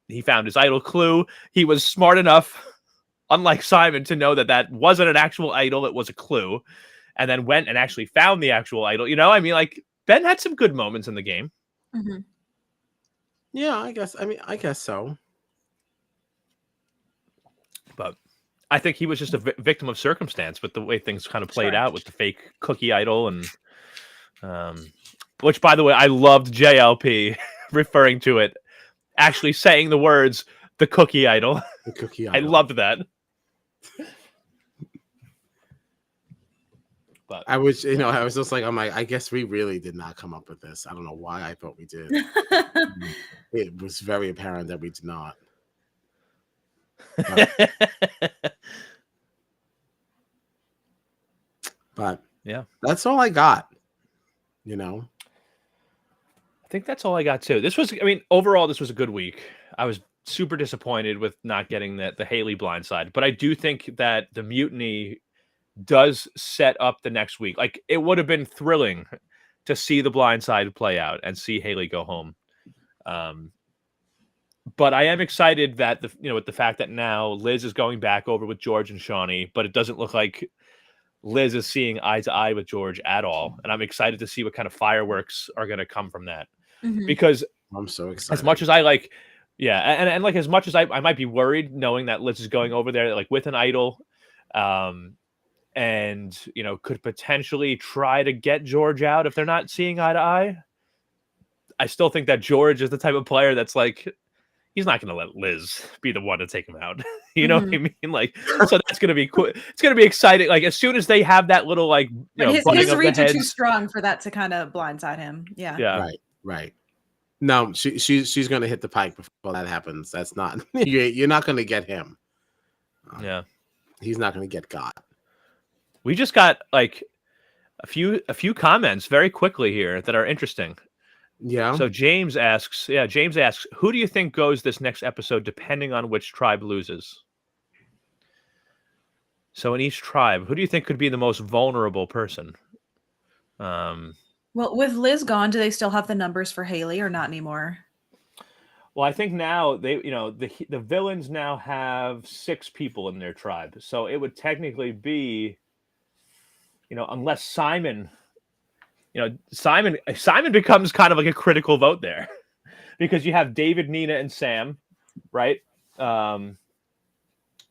He found his idol clue. He was smart enough, unlike Simon, to know that that wasn't an actual idol, it was a clue, and then went and actually found the actual idol. You know, I mean, like, Ben had some good moments in the game. Mhm. Yeah, I guess. I mean, I guess so. But I think he was just a victim of circumstance with the way things kind of played Sure. out with the fake cookie idol. And which, by the way, I loved JLP referring to it, actually saying the words, the cookie idol. The cookie I idol. loved that. But I was, I was just like, I'm like, I guess we really did not come up with this. I don't know why I thought we did. It was very apparent that we did not. But yeah, that's all I got. I think that's all I got too. This was, I mean, overall, this was a good week. I was super disappointed with not getting the Hayley blindside, but I do think that the mutiny does set up the next week. Like, it would have been thrilling to see the blindside play out and see Hayley go home. But I am excited that with the fact that now Liz is going back over with George and Shawnee, but it doesn't look like Liz is seeing eye to eye with George at all. And I'm excited to see what kind of fireworks are going to come from that. Mhm. Because I'm so excited. as much as I like, and like, as much as I might be worried knowing that Liz is going over there like with an idol, and could potentially try to get George out if they're not seeing eye to eye, I still think that George is the type of player that's like, he's not going to let Liz be the one to take him out. You know what I mean? Like, so that's going to be cool. It's going to be exciting. Like, as soon as they have that little, like, His butting of reads the are too heads. strong for that to kind of blindside him. Yeah. Yeah. Right. No, she's going to hit the pike before that happens. That's not, you're not going to get him. Yeah. He's not going to get got. We just got like a few comments very quickly here that are interesting. Yeah. So James asks, who do you think goes this next episode depending on which tribe loses? So in each tribe, who do you think could be the most vulnerable person? Well, with Liz gone, do they still have the numbers for Hayley or not anymore? Well, I think now they, the villains now have 6 people in their tribe. So it would technically be, unless Simon, Simon becomes kind of like a critical vote there because you have David, Nina, and Sam, right? You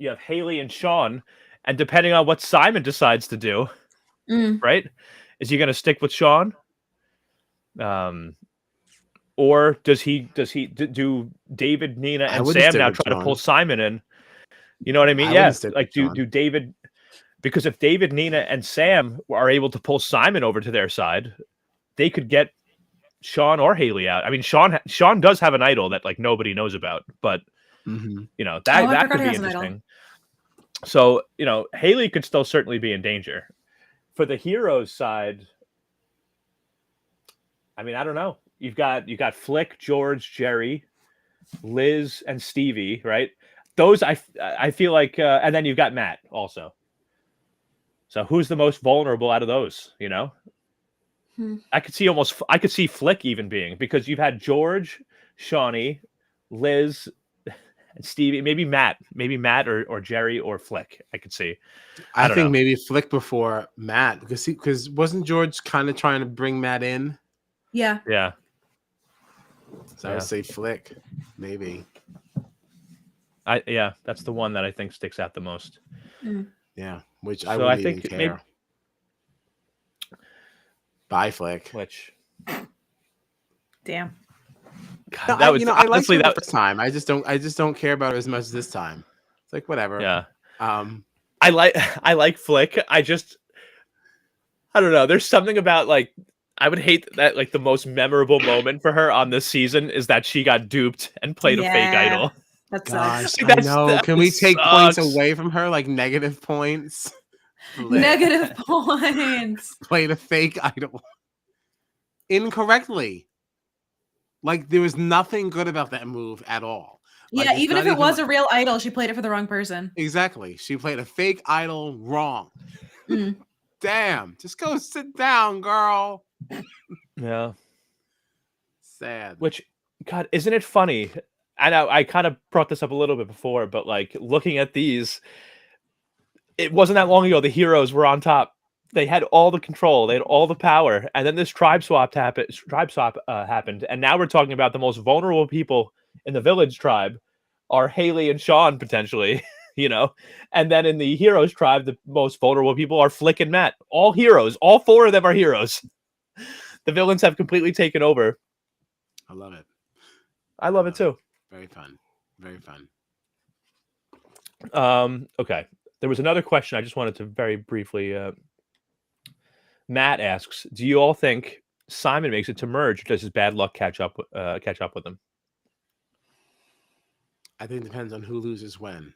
have Hayley and Sean, and depending on what Simon decides to do, right? Is he going to stick with Sean? Or does he do David, Nina, and Sam now try to pull Simon in? You know what I mean? Yeah, like do David, because if David, Nina, and Sam are able to pull Simon over to their side, they could get Sean or Hayley out. I mean, Sean does have an idol that like nobody knows about, but that could be interesting. So Hayley could still certainly be in danger. For the heroes side, I mean, I don't know. You got Flick, George, Jerry, Liz, and Stevie, right? Those I feel like, and then you've got Matt also. So who's the most vulnerable out of those? I could see Flick even being, because you've had George, Shawnee, Liz, and Stevie, maybe Matt or Jerry or Flick. I could see. I think maybe Flick before Matt, because wasn't George kind of trying to bring Matt in? Yeah. Yeah. So I would say Flick, maybe. That's the one that I think sticks out the most. Yeah, which I wouldn't even care. Bye, Flick. Which, damn. God, that was I liked it the first time. I just don't care about it as much this time. It's like whatever. Yeah. I like Flick. I don't know. There's something about like I would hate that like the most memorable moment for her on this season is that she got duped and played a fake Yeah. idol. That Gosh, sucks. I That's- know. that Can we take points sucks. away from her, like negative points? Negative points. Played a fake idol incorrectly. Like there was nothing good about that move at all. Like, Yeah, it's even not if it was like- a real idol, she played it for the wrong person. exactly. She played a fake idol wrong. Mm. Damn, just go sit down, girl. Yeah. Sad. Which, God, isn't it funny? I know I kind of brought this up a little bit before, but like looking at these, it wasn't that long ago. The heroes were on top. They had all the control. They had all the power, and then this tribe swap happened, and now we're talking about the most vulnerable people in the village tribe are Hayley and Sean potentially, you know, and then in the heroes tribe, the most vulnerable people are Flick and Matt. All heroes. All four of them are heroes. The villains have completely taken over. I love it. I love it too. Very fun. Very fun. Okay. There was another question I just wanted to very briefly. Matt asks, "Do you all think Simon makes it to merge? Or does his bad luck catch up with him?" I think it depends on who loses when.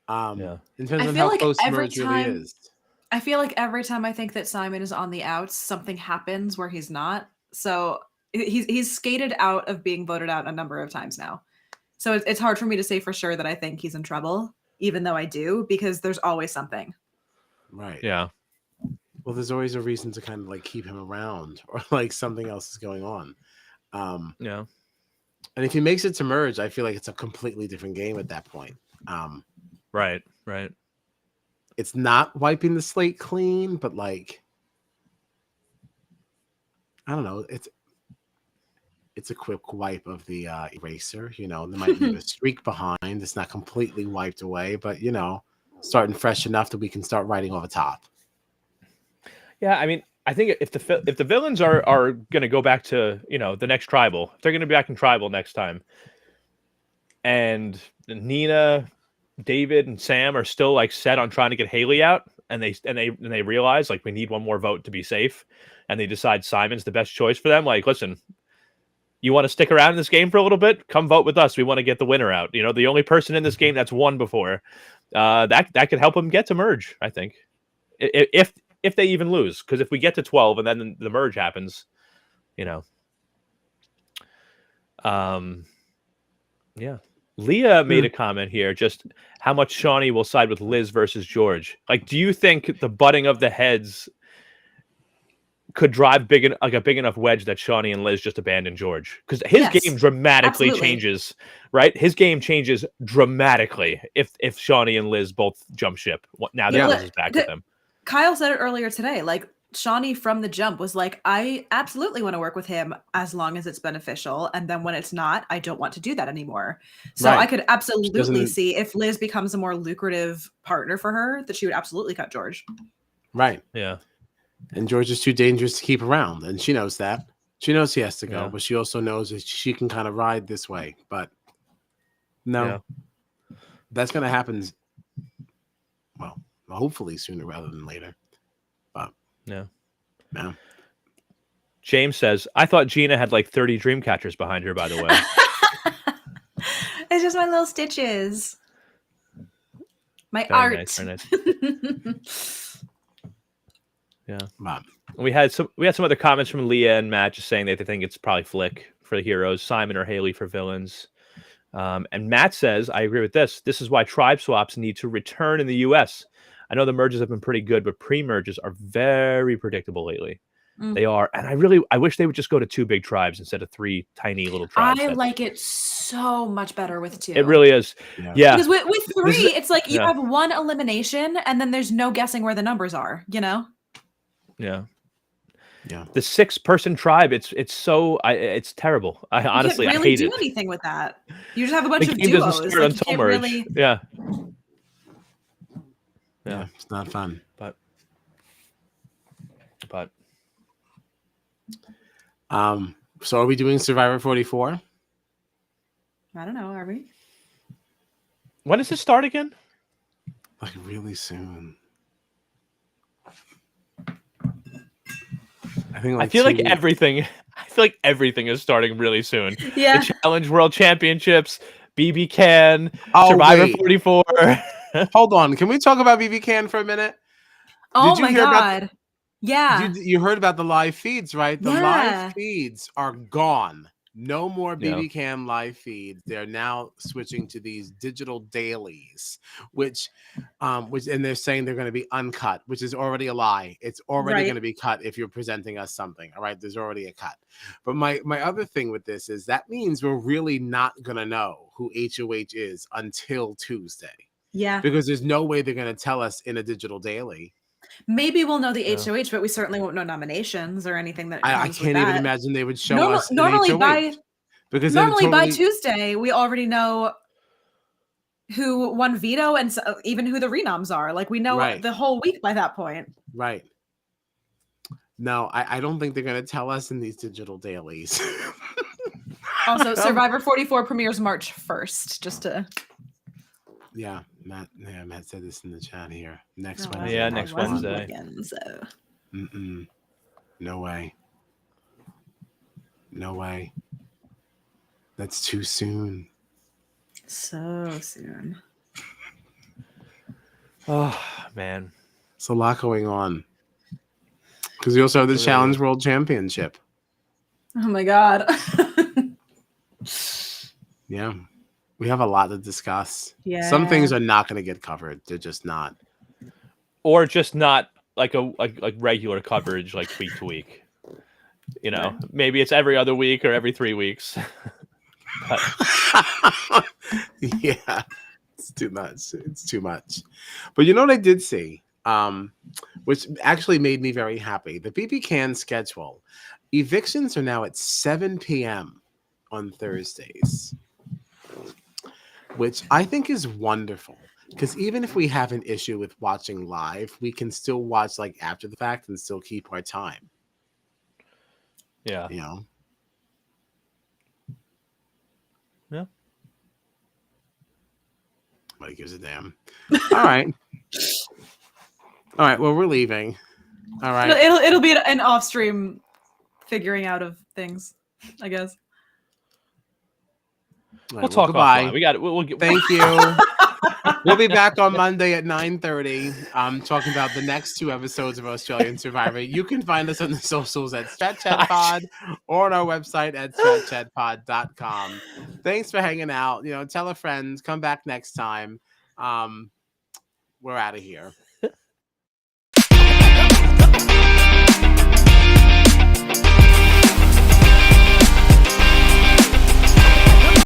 Yeah. It depends I on feel how like close every merge really time- is. I feel like every time I think that Simon is on the outs, something happens where he's not. So he's skated out of being voted out a number of times now. So it's hard for me to say for sure that I think he's in trouble, even though I do, because there's always something. Right. Yeah. Well, there's always a reason to kind of like keep him around, or like something else is going on. Yeah. And if he makes it to merge, I feel like it's a completely different game at that point. Right. Right. It's not wiping the slate clean, but like, I don't know. It's a quick wipe of the eraser. You know, there might be a streak behind. It's not completely wiped away, but you know, starting fresh enough that we can start writing over top. Yeah. I mean, I think if the villains are going to go back to, you know, the next tribal, if they're going to be back in tribal next time, and Nina, David, and Sam are still like set on trying to get Hayley out, and they realize like we need one more vote to be safe, and they decide Simon's the best choice for them. Like, listen, you want to stick around in this game for a little bit? Come vote with us. We want to get the winner out. You know, the only person in this game that's won before, that could help them get to merge. I think, if they even lose, because if we get to 12 and then the merge happens, you know, yeah. Leah made a comment here, just how much Shawnee will side with Liz versus George. Like, do you think the butting of the heads could drive a big enough wedge that Shawnee and Liz just abandon George? Because his Yes, game dramatically absolutely. changes, right? His game changes dramatically if Shawnee and Liz both jump ship. Now that Yeah, Liz is back with him. Kyle said it earlier today. Like, Shawnee from the jump was like, I absolutely want to work with him as long as it's beneficial. And then when it's not, I don't want to do that anymore. So Right. I could absolutely doesn't- see if Liz becomes a more lucrative partner for her, that she would absolutely cut George. Right. Yeah. And George is too dangerous to keep around, and she knows that. She knows he has to go, Yeah. but she also knows that she can kind of ride this way. But no, that's going to happen. Well, hopefully sooner rather than later. But Yeah. no. James says, I thought Gina had like 30 dream catchers behind her, by the way. It's just my little stitches. My Very art. nice, very nice. Yeah. But We had some other comments from Leah and Matt just saying that they think it's probably Flick for the heroes, Simon or Hayley for villains. And Matt says, I agree with this. This is why tribe swaps need to return in the US. I know the merges have been pretty good, but pre-merges are very predictable lately. Mm. They are. And I wish they would just go to 2 big tribes instead of 3 tiny little tribes. I like it so much better with 2. It really is. Yeah. Because with 3, it's like you yeah. have one elimination and then there's no guessing where the numbers are, you know? Yeah. yeah. The 6-person tribe, it's so it's terrible. I honestly you can't really I hate do it. anything with that. You just have a bunch The of game duos. doesn't start Like, you until can't merge. really... Yeah. Yeah. It's not fun. But so are we doing Survivor 44? I don't know, are we? when does this start again? Like really soon. I think I like feel 2 like weeks. everything. I feel like everything is starting really soon. Yeah. The Challenge World Championships, BB Can, Oh, Survivor wait. 44. Hold on. Can we talk about BB Can for a minute? Oh Did you my hear about god. Yeah. you heard about the live feeds, right? The live Yeah. feeds are gone. No more Yeah. BB Can live feeds. They're now switching to these digital dailies, which and they're saying they're going to be uncut, which is already a lie. It's already Right. going to be cut if you're presenting us something. All right, there's already a cut. But my other thing with this is that means we're really not going to know who HOH is until Tuesday, Yeah. because there's no way they're going to tell us in a digital daily. Maybe we'll know the Yeah. HOH, but we certainly won't know nominations or anything that I comes with can't even that. imagine they would show us an Normally HOH, by because then normally by totally, Tuesday, we already know who won veto and even who the renoms are. Like we know Right. the whole week by that point. right. No, I don't think they're going to tell us in these digital dailies. Also, Survivor 44 premieres March 1st. Just to Yeah, Matt said this in the chat here. Next Oh, Wednesday. Yeah, March next 1. Wednesday. Again, so. No way. No way. That's too soon. So soon. Oh man. It's a lot going on. Because we also have the Really Challenge is. World Championship. Oh my god. Yeah. We have a lot to discuss. Yeah. Some things are not going to get covered. They're just not. Or just not like like regular coverage, like week to week. You know, Right. maybe it's every other week or every 3 weeks. But Yeah. It's too much. It's too much. But you know what I did see? Which actually made me very happy. The BB Can schedule. Evictions are now at 7 p.m. on Thursdays, which I think is wonderful. Because even if we have an issue with watching live, we can still watch like after the fact and still keep our time. yeah. You know? Yeah. Nobody gives a damn. All right. All right. Well, we're leaving. All right. It'll be an off-stream figuring out of things, I guess. All right, We'll talk goodbye. offline. We got it. We'll get. Thank you. We'll be back on Monday at 9:30. Talking about the next 2 episodes of Australian Survivor. You can find us on the socials at StratChatPod or on our website at StratChatPod.com. Thanks for hanging out. You know, tell a friend. Come back next time. We're out of here.